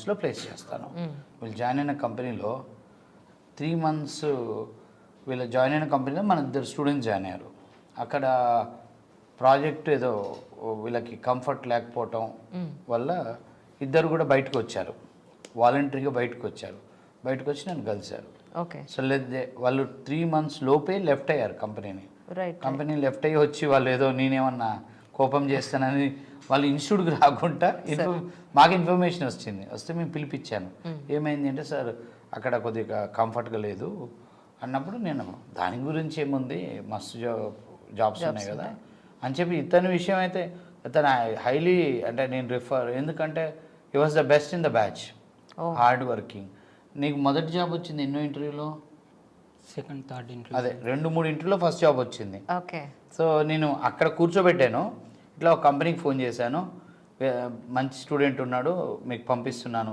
మంత్స్లో ప్లేస్ చేస్తాను. వీళ్ళు జాయిన్ అయిన కంపెనీలో 3 months వీళ్ళు జాయిన్ అయిన కంపెనీలో మన 2 స్టూడెంట్స్ జాయిన్ అయ్యారు. అక్కడ ప్రాజెక్ట్ ఏదో వీళ్ళకి కంఫర్ట్ లేకపోవటం వల్ల 2 కూడా బయటకు వచ్చారు, వాలంటరీగా బయటకు వచ్చారు. బయటకు వచ్చి నన్ను కలిశారు. ఓకే. సో వాళ్ళు 3 months లోపే లెఫ్ట్ అయ్యారు కంపెనీని. కంపెనీ లెఫ్ట్ అయ్యి వచ్చి వాళ్ళు ఏదో నేనేమన్నా కోపం చేస్తానని వాళ్ళు ఇన్స్టిట్యూట్కి రాకుండా మాకు ఇన్ఫర్మేషన్ వస్తే మేము పిలిపించాను. ఏమైంది అంటే, సార్ అక్కడ కొద్దిగా కంఫర్ట్గా లేదు అన్నప్పుడు నేను దాని గురించి ఏముంది, మస్తు జాబ్స్ ఉన్నాయి కదా అని చెప్పి ఇతని విషయం అయితే ఇతను హైలీ అంటే నేను ఎందుకంటే he was the best in the batch, hard working. నీకు మొదటి జాబ్ వచ్చింది ఎన్నో ఇంటర్వ్యూలో? Second third interview. అదే 2-3 ఇంటర్వ్యూలో ఫస్ట్ జాబ్ వచ్చింది. ఓకే. సో నేను అక్కడ కూర్చోబెట్టాను. ఇట్లా ఒక కంపెనీకి ఫోన్ చేశాను, మంచి స్టూడెంట్ ఉన్నాడు మీకు పంపిస్తున్నాను